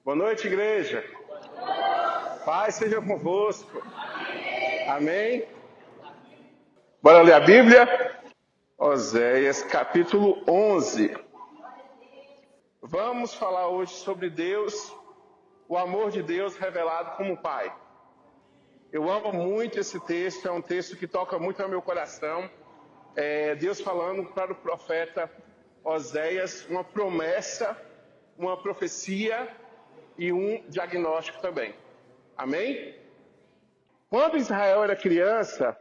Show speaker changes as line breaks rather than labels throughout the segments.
Boa noite, igreja. Paz seja convosco. Amém? Bora ler a Bíblia? Oséias, capítulo 11. Vamos falar hoje sobre Deus, o amor de Deus revelado como Pai. Eu amo muito esse texto, é um texto que toca muito ao meu coração. Deus falando para o profeta Oséias uma promessa, uma profecia e um diagnóstico também. Amém? Quando Israel era criança,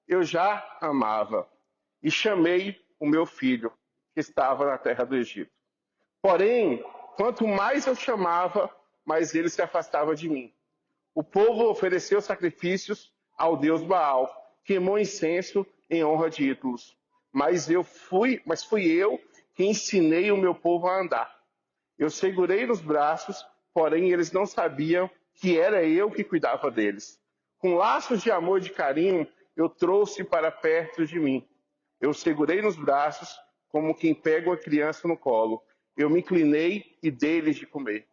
eu já amava e chamei o meu filho, que estava na terra do Egito. Porém, quanto mais eu chamava, mais ele se afastava de mim. O povo ofereceu sacrifícios ao deus Baal, queimou incenso em honra de ídolos. Mas fui eu que ensinei o meu povo a andar. Eu segurei nos braços, porém eles não sabiam que era eu que cuidava deles. Com laços de amor e de carinho, eu trouxe para perto de mim. Eu segurei nos braços, como quem pega uma criança no colo. Eu me inclinei e dei-lhes de comer.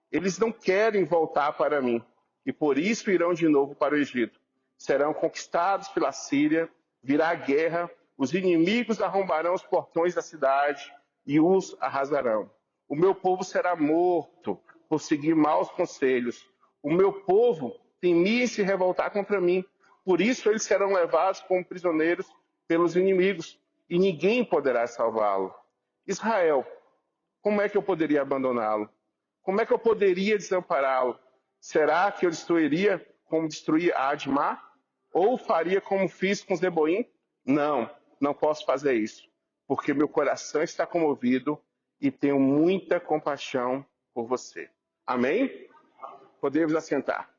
Eles não querem voltar para mim, e por isso irão de novo para o Egito. Serão conquistados pela Síria, virá a guerra, os inimigos arrombarão os portões da cidade e os arrasarão. O meu povo será morto por seguir maus conselhos. O meu povo temia se revoltar contra mim. Por isso eles serão levados como prisioneiros pelos inimigos, e ninguém poderá salvá-lo. Israel, como é que eu poderia abandoná-lo? Como é que eu poderia desampará-lo? Será que eu destruiria como destruí a Admá? Ou faria como fiz com Zeboim? Não, não posso fazer isso, porque meu coração está comovido e tenho muita compaixão por você. Amém? Podemos assentar.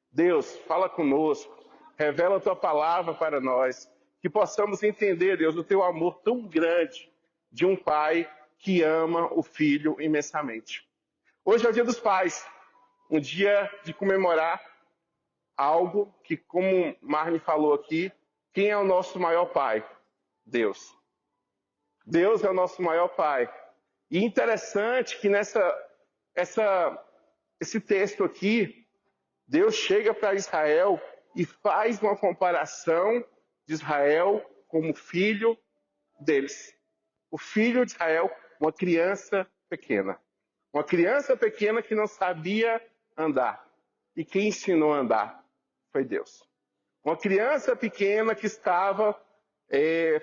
Deus, fala conosco, revela a tua palavra para nós, que possamos entender, Deus, o teu amor tão grande de um pai que ama o filho imensamente. Hoje é o Dia dos Pais, um dia de comemorar algo que, como Marne falou aqui, quem é o nosso maior pai? Deus. Deus é o nosso maior pai. E interessante que esse texto aqui, Deus chega para Israel e faz uma comparação de Israel como filho deles. O filho de Israel, uma criança pequena. Uma criança pequena que não sabia andar. E quem ensinou a andar foi Deus. Uma criança pequena que estava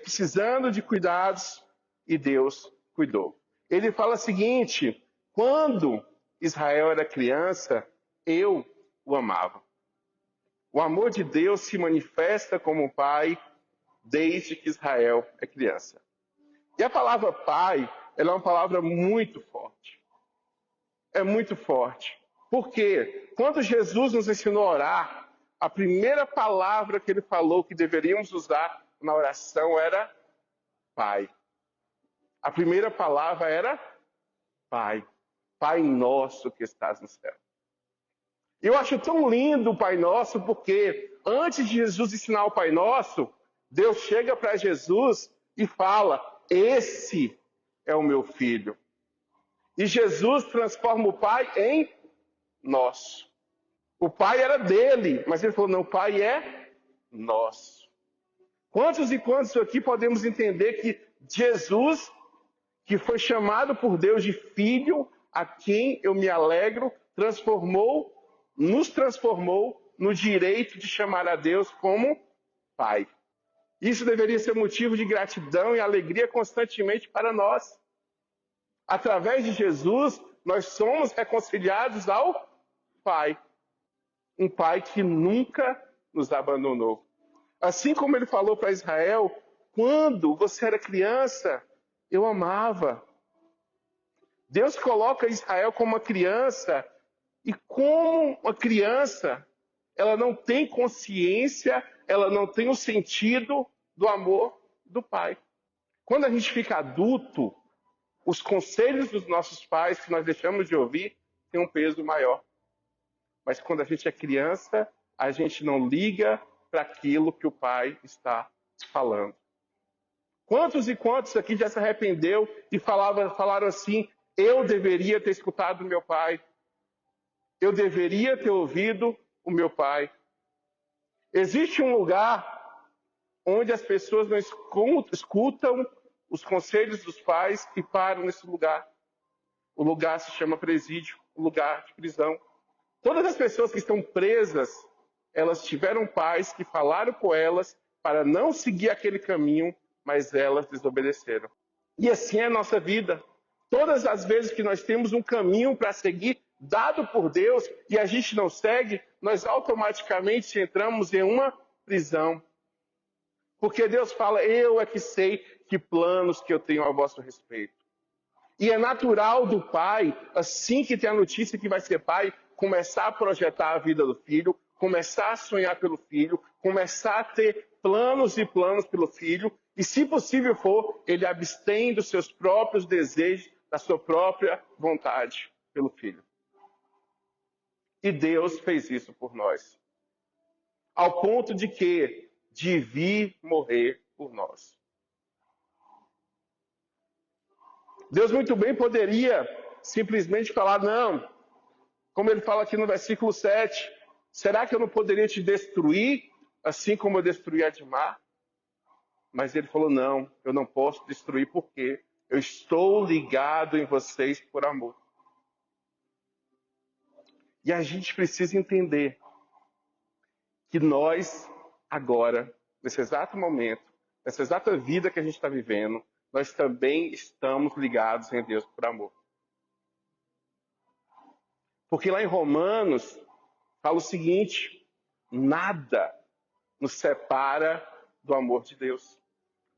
precisando de cuidados e Deus cuidou. Ele fala o seguinte: quando Israel era criança, eu o amava. O amor de Deus se manifesta como pai desde que Israel é criança. E a palavra pai, ela é uma palavra muito forte. É muito forte. Porque quando Jesus nos ensinou a orar, a primeira palavra que ele falou que deveríamos usar na oração era Pai. A primeira palavra era Pai. Pai nosso que estás no céu. Eu acho tão lindo o Pai Nosso, porque antes de Jesus ensinar o Pai Nosso, Deus chega para Jesus e fala: esse é o meu filho. E Jesus transforma o Pai em nosso. O Pai era dele, mas ele falou: não, o Pai é nosso. Quantos e quantos aqui podemos entender que Jesus, que foi chamado por Deus de filho, a quem eu me alegro, nos transformou no direito de chamar a Deus como Pai. Isso deveria ser motivo de gratidão e alegria constantemente para nós. Através de Jesus, nós somos reconciliados ao Pai. Um Pai que nunca nos abandonou. Assim como ele falou para Israel: quando você era criança, eu amava. Deus coloca Israel como uma criança, e como uma criança, ela não tem consciência, ela não tem o sentido do amor do Pai. Quando a gente fica adulto, os conselhos dos nossos pais, que nós deixamos de ouvir, têm um peso maior. Mas quando a gente é criança, a gente não liga para aquilo que o pai está falando. Quantos e quantos aqui já se arrependeu e falaram assim: Eu deveria ter escutado o meu pai. Eu deveria ter ouvido o meu pai. Existe um lugar onde as pessoas não escutam os conselhos dos pais e param nesse lugar. O lugar se chama presídio, o lugar de prisão. Todas as pessoas que estão presas, elas tiveram pais que falaram com elas para não seguir aquele caminho, mas elas desobedeceram. E assim é a nossa vida. Todas as vezes que nós temos um caminho para seguir, dado por Deus, e a gente não segue, nós automaticamente entramos em uma prisão. Porque Deus fala, eu é que sei que planos que eu tenho a vosso respeito. E é natural do pai, assim que tem a notícia que vai ser pai, começar a projetar a vida do filho, começar a sonhar pelo filho, começar a ter planos e planos pelo filho, e se possível for, ele abstém dos seus próprios desejos, da sua própria vontade pelo filho. E Deus fez isso por nós. Ao ponto de que de vir morrer por nós. Deus muito bem poderia simplesmente falar, não, como ele fala aqui no versículo 7, será que eu não poderia te destruir, assim como eu destruí Admar? Mas ele falou, não, eu não posso destruir, porque eu estou ligado em vocês por amor. E a gente precisa entender que nós, agora, nesse exato momento, nessa exata vida que a gente está vivendo, nós também estamos ligados em Deus por amor. Porque lá em Romanos, fala o seguinte, nada nos separa do amor de Deus.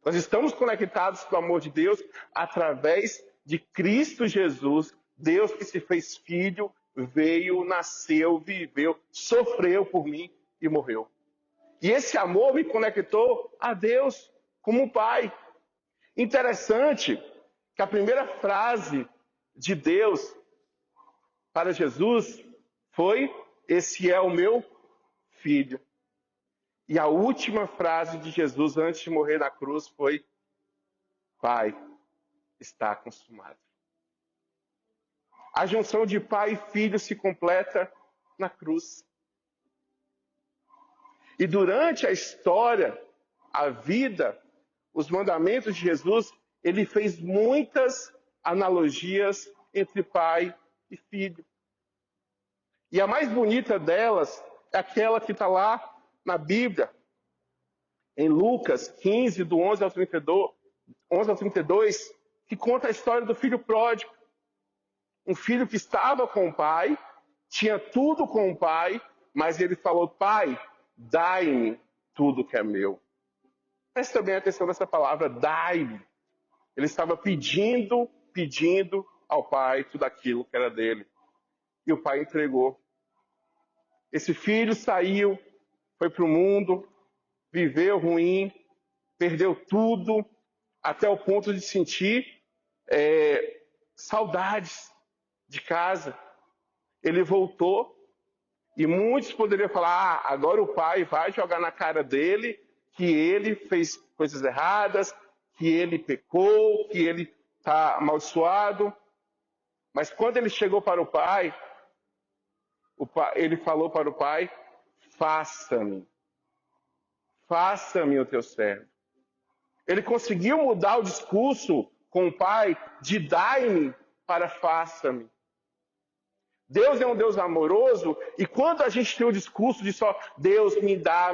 Nós estamos conectados com o amor de Deus através de Cristo Jesus, Deus que se fez filho, veio, nasceu, viveu, sofreu por mim e morreu. E esse amor me conectou a Deus como Pai. Interessante que a primeira frase de Deus para Jesus foi, esse é o meu filho. E a última frase de Jesus antes de morrer na cruz foi, Pai, está consumado. A junção de pai e filho se completa na cruz. E durante a história, a vida, os mandamentos de Jesus, ele fez muitas analogias entre pai e filho. E a mais bonita delas é aquela que está lá na Bíblia, em Lucas 15, do 11 ao 32, que conta a história do filho pródigo. Um filho que estava com o pai, tinha tudo com o pai, mas ele falou, pai, dai-me tudo que é meu. Presta bem atenção nessa palavra, dai-me. Ele estava pedindo ao pai tudo aquilo que era dele. E o pai entregou. Esse filho saiu, foi para o mundo, viveu ruim, perdeu tudo, até o ponto de sentir saudades de casa. Ele voltou e muitos poderiam falar, agora o pai vai jogar na cara dele que ele fez coisas erradas, que ele pecou, que ele está amaldiçoado. Mas quando ele chegou para o pai, ele falou para o pai, faça-me o teu servo. Ele conseguiu mudar o discurso com o pai de dai-me para faça-me. Deus é um Deus amoroso e quando a gente tem o discurso de só Deus me dá,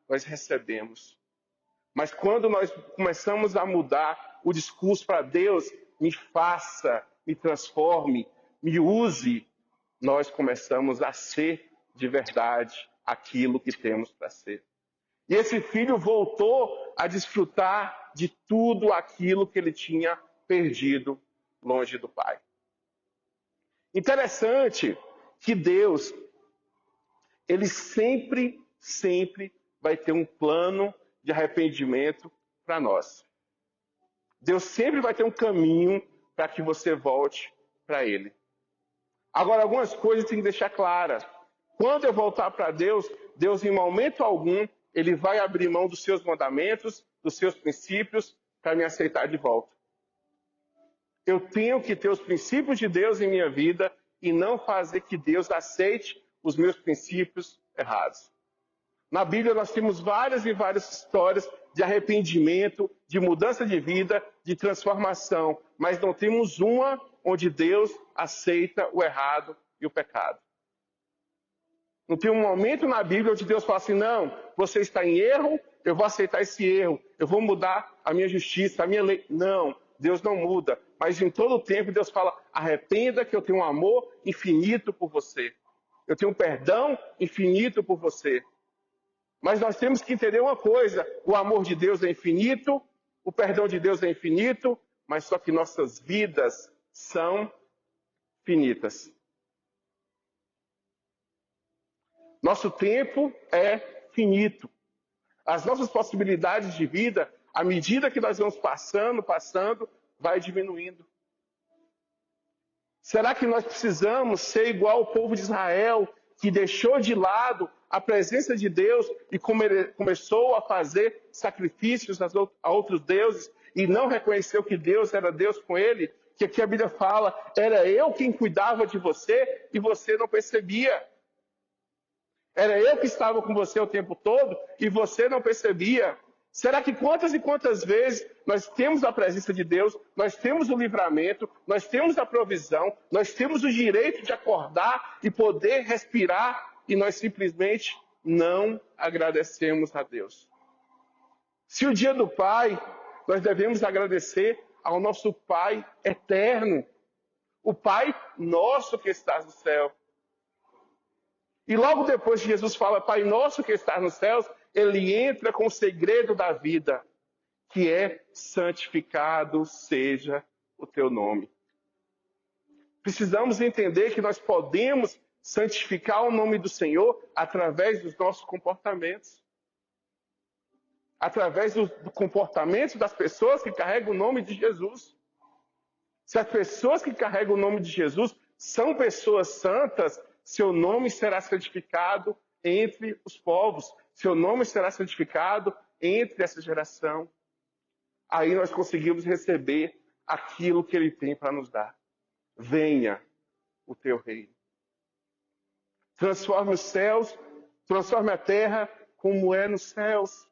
nós recebemos. Mas quando nós começamos a mudar o discurso para Deus, me faça, me transforme, me use, nós começamos a ser de verdade aquilo que temos para ser. E esse filho voltou a desfrutar de tudo aquilo que ele tinha perdido longe do pai. Interessante que Deus, ele sempre vai ter um plano de arrependimento para nós. Deus sempre vai ter um caminho para que você volte para Ele. Agora, algumas coisas tem que deixar claras. Quando eu voltar para Deus, Deus em momento algum, Ele vai abrir mão dos seus mandamentos, dos seus princípios, para me aceitar de volta. Eu tenho que ter os princípios de Deus em minha vida e não fazer que Deus aceite os meus princípios errados. Na Bíblia nós temos várias e várias histórias de arrependimento, de mudança de vida, de transformação, mas não temos uma onde Deus aceita o errado e o pecado. Não tem um momento na Bíblia onde Deus fala assim, não, você está em erro, eu vou aceitar esse erro, eu vou mudar a minha justiça, a minha lei. Não, Deus não muda. Mas em todo o tempo Deus fala, arrependa que eu tenho um amor infinito por você. Eu tenho um perdão infinito por você. Mas nós temos que entender uma coisa, o amor de Deus é infinito, o perdão de Deus é infinito, mas só que nossas vidas são finitas. Nosso tempo é finito. As nossas possibilidades de vida, à medida que nós vamos passando, vai diminuindo. Será que nós precisamos ser igual ao povo de Israel, que deixou de lado a presença de Deus e começou a fazer sacrifícios a outros deuses e não reconheceu que Deus era Deus com ele? Que aqui a Bíblia fala, era eu quem cuidava de você e você não percebia. Era eu que estava com você o tempo todo e você não percebia. Será que quantas e quantas vezes nós temos a presença de Deus, nós temos o livramento, nós temos a provisão, nós temos o direito de acordar e poder respirar e nós simplesmente não agradecemos a Deus? Se o dia do Pai, nós devemos agradecer ao nosso Pai eterno, o Pai nosso que está no céu. E logo depois que Jesus fala, Pai nosso que está nos céus, ele entra com o segredo da vida, que é santificado seja o teu nome. Precisamos entender que nós podemos santificar o nome do Senhor através dos nossos comportamentos. Através do comportamento das pessoas que carregam o nome de Jesus. Se as pessoas que carregam o nome de Jesus são pessoas santas, seu nome será santificado entre os povos. Seu nome será santificado entre essa geração. Aí nós conseguimos receber aquilo que ele tem para nos dar. Venha o teu reino. Transforme os céus, transforme a terra como é nos céus.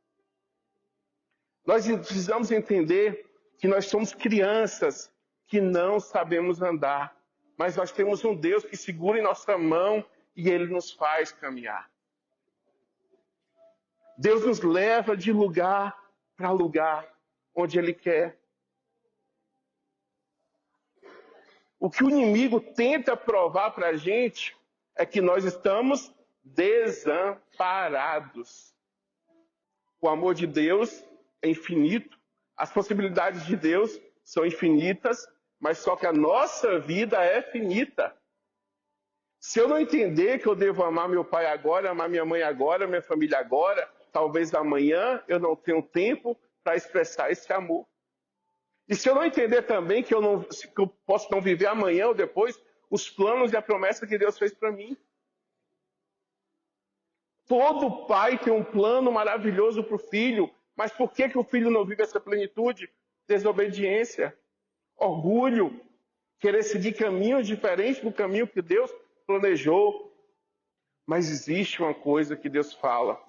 Nós precisamos entender que nós somos crianças que não sabemos andar. Mas nós temos um Deus que segura em nossa mão e ele nos faz caminhar. Deus nos leva de lugar para lugar onde ele quer. O que o inimigo tenta provar para a gente é que nós estamos desamparados. O amor de Deus é infinito, as possibilidades de Deus são infinitas, mas só que a nossa vida é finita. Se eu não entender que eu devo amar meu pai agora, amar minha mãe agora, minha família agora, talvez amanhã eu não tenha tempo para expressar esse amor. E se eu não entender também que eu posso não viver amanhã ou depois os planos e a promessa que Deus fez para mim. Todo pai tem um plano maravilhoso para o filho, mas por que o filho não vive essa plenitude? Desobediência, orgulho, querer seguir caminhos diferentes do caminho que Deus planejou. Mas existe uma coisa que Deus fala.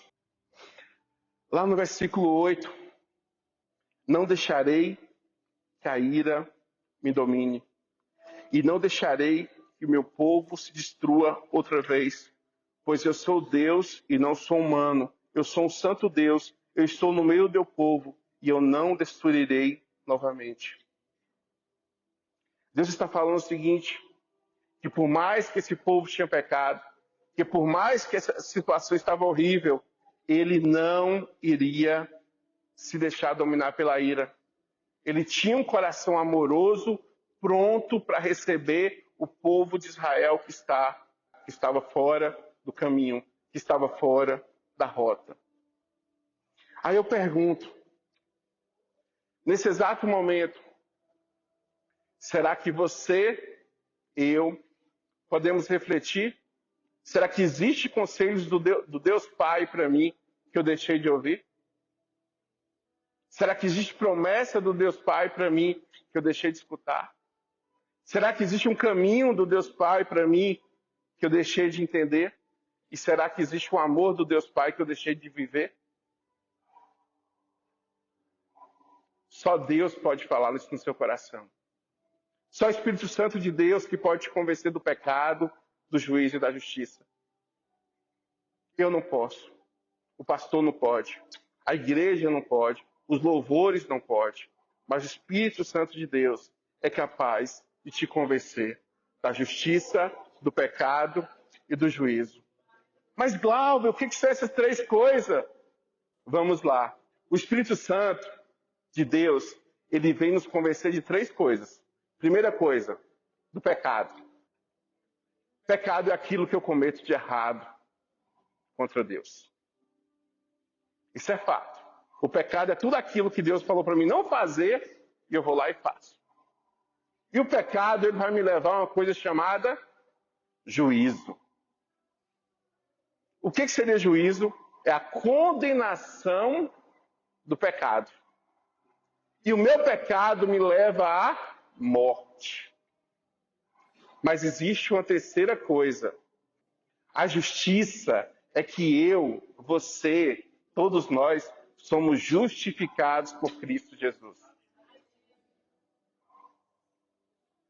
Lá no versículo 8, não deixarei que a ira me domine, e não deixarei que o meu povo se destrua outra vez, pois eu sou Deus e não sou humano, eu sou um santo Deus, eu estou no meio do meu povo, e eu não destruirei novamente. Deus está falando o seguinte, que por mais que esse povo tinha pecado, que por mais que essa situação estava horrível, ele não iria se deixar dominar pela ira. Ele tinha um coração amoroso, pronto para receber o povo de Israel que estava fora do caminho, que estava fora da rota. Aí eu pergunto, nesse exato momento, será que você, eu, podemos refletir? Será que existe conselhos do Deus Pai para mim que eu deixei de ouvir? Será que existe promessa do Deus Pai para mim que eu deixei de escutar? Será que existe um caminho do Deus Pai para mim que eu deixei de entender? E será que existe um amor do Deus Pai que eu deixei de viver? Só Deus pode falar isso no seu coração. Só o Espírito Santo de Deus que pode te convencer do pecado, do juízo e da justiça. Eu não posso. O pastor não pode. A igreja não pode. Os louvores não podem. Mas o Espírito Santo de Deus é capaz de te convencer da justiça, do pecado e do juízo. Mas, Glauber, o que são essas três coisas? Vamos lá. O Espírito Santo de Deus, ele vem nos convencer de três coisas. Primeira coisa, do pecado. Pecado é aquilo que eu cometo de errado contra Deus. Isso é fato. O pecado é tudo aquilo que Deus falou para mim não fazer e eu vou lá e faço. E o pecado, ele vai me levar a uma coisa chamada juízo. O que seria juízo? É a condenação do pecado. E o meu pecado me leva à morte. Mas existe uma terceira coisa. A justiça é que eu, você, todos nós, somos justificados por Cristo Jesus.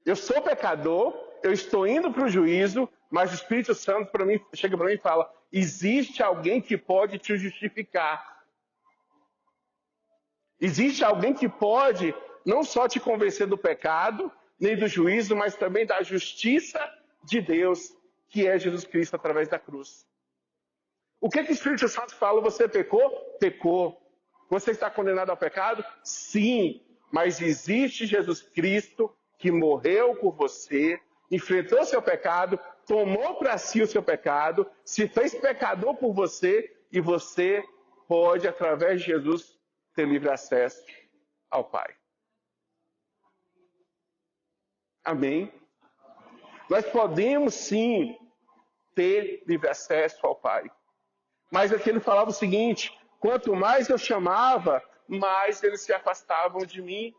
Eu sou pecador, eu estou indo para o juízo, mas o Espírito Santo chega para mim e fala: existe alguém que pode te justificar. Existe alguém que pode não só te convencer do pecado, nem do juízo, mas também da justiça de Deus, que é Jesus Cristo através da cruz. O que o Espírito Santo fala? Você pecou? Pecou. Você está condenado ao pecado? Sim, mas existe Jesus Cristo que morreu por você, enfrentou seu pecado, tomou para si o seu pecado, se fez pecador por você, e você pode, através de Jesus, ter livre acesso ao Pai. Amém? Nós podemos, sim, ter livre acesso ao Pai. Mas aqui ele falava o seguinte: quanto mais eu chamava, mais eles se afastavam de mim.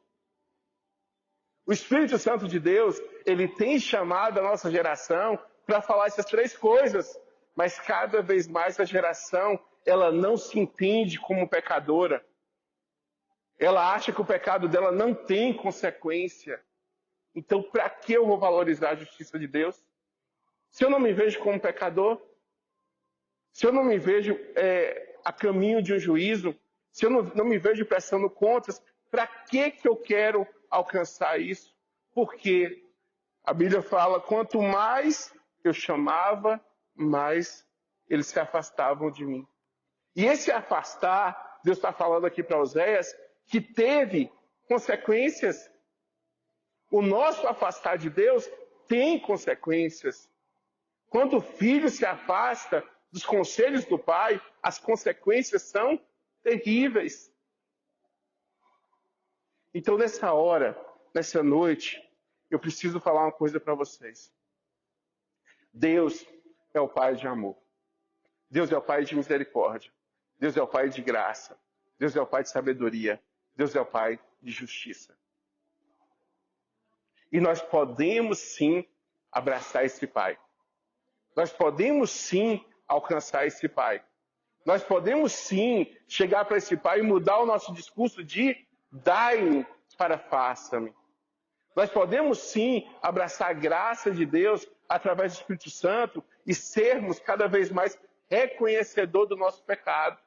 O Espírito Santo de Deus, ele tem chamado a nossa geração para falar essas três coisas. Mas cada vez mais a geração, ela não se entende como pecadora. Ela acha que o pecado dela não tem consequência. Então, para que eu vou valorizar a justiça de Deus? Se eu não me vejo como pecador, se eu não me vejo a caminho de um juízo, se eu não me vejo prestando contas, para que eu quero alcançar isso? Porque a Bíblia fala, quanto mais eu chamava, mais eles se afastavam de mim. E esse afastar, Deus está falando aqui para Oséias, que teve consequências. O nosso afastar de Deus tem consequências. Quando o filho se afasta dos conselhos do pai, as consequências são terríveis. Então, nessa hora, nessa noite, eu preciso falar uma coisa para vocês. Deus é o Pai de amor. Deus é o Pai de misericórdia. Deus é o Pai de graça. Deus é o Pai de sabedoria. Deus é o Pai de justiça. E nós podemos, sim, abraçar esse Pai. Nós podemos, sim, alcançar esse Pai. Nós podemos, sim, chegar para esse Pai e mudar o nosso discurso de dai-me para faça-me. Nós podemos, sim, abraçar a graça de Deus através do Espírito Santo e sermos cada vez mais reconhecedor do nosso pecado.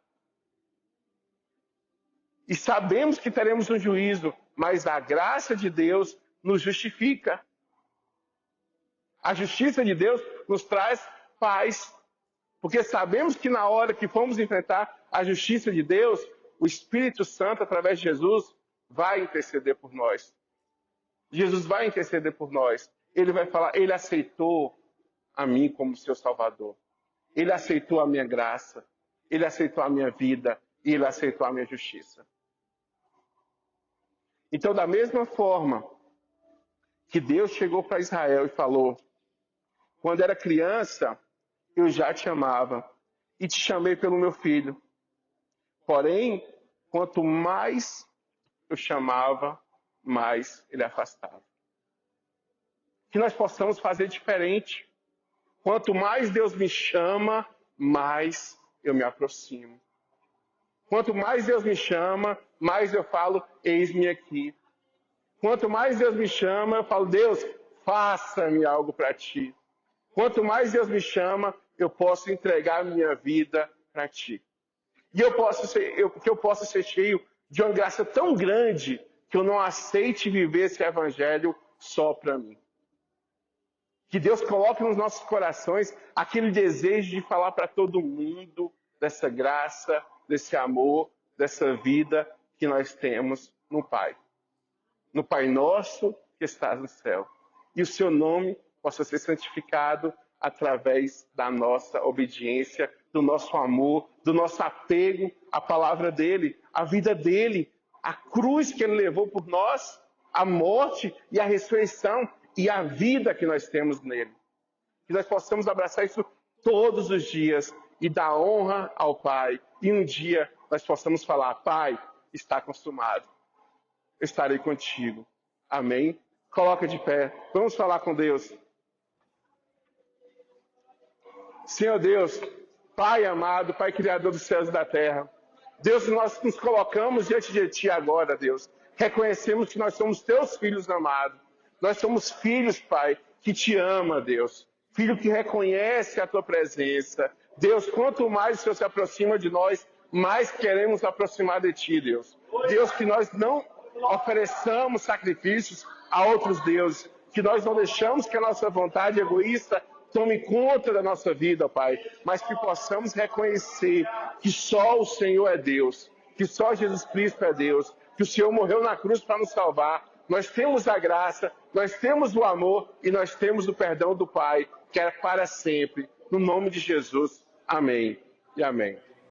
E sabemos que teremos um juízo, mas a graça de Deus nos justifica. A justiça de Deus nos traz paz. Porque sabemos que na hora que formos enfrentar a justiça de Deus, o Espírito Santo, através de Jesus, vai interceder por nós. Jesus vai interceder por nós. Ele vai falar, ele aceitou a mim como seu Salvador. Ele aceitou a minha graça. Ele aceitou a minha vida. E ele aceitou a minha justiça. Então, da mesma forma que Deus chegou para Israel e falou, quando era criança, eu já te amava e te chamei pelo meu filho. Porém, quanto mais eu chamava, mais ele afastava. que nós possamos fazer diferente. Quanto mais Deus me chama, mais eu me aproximo. Quanto mais Deus me chama, mais eu falo, eis-me aqui. Quanto mais Deus me chama, eu falo, Deus, faça-me algo para ti. Quanto mais Deus me chama, eu posso entregar a minha vida para ti. E que eu possa ser cheio de uma graça tão grande que eu não aceite viver esse evangelho só para mim. Que Deus coloque nos nossos corações aquele desejo de falar para todo mundo dessa graça, desse amor, dessa vida que nós temos no Pai. No Pai nosso que estás no céu. E o seu nome possa ser santificado através da nossa obediência, do nosso amor, do nosso apego à palavra dele, à vida dele, a cruz que ele levou por nós, a morte e a ressurreição e a vida que nós temos nele. Que nós possamos abraçar isso todos os dias e dar honra ao Pai. E um dia nós possamos falar, Pai, está consumado. Eu estarei contigo. Amém? Coloca de pé. Vamos falar com Deus. Senhor Deus, Pai amado, Pai Criador dos céus e da terra. Deus, nós nos colocamos diante de Ti agora, Deus. Reconhecemos que nós somos Teus filhos amados. Nós somos filhos, Pai, que Te ama, Deus. Filho que reconhece a Tua presença. Deus, quanto mais o Senhor se aproxima de nós, mais queremos aproximar de Ti, Deus. Deus, que nós não ofereçamos sacrifícios a outros deuses. Que nós não deixamos que a nossa vontade egoísta tome conta da nossa vida, Pai, mas que possamos reconhecer que só o Senhor é Deus, que só Jesus Cristo é Deus, que o Senhor morreu na cruz para nos salvar. Nós temos a graça, nós temos o amor e nós temos o perdão do Pai, que é para sempre. No nome de Jesus. Amém e amém.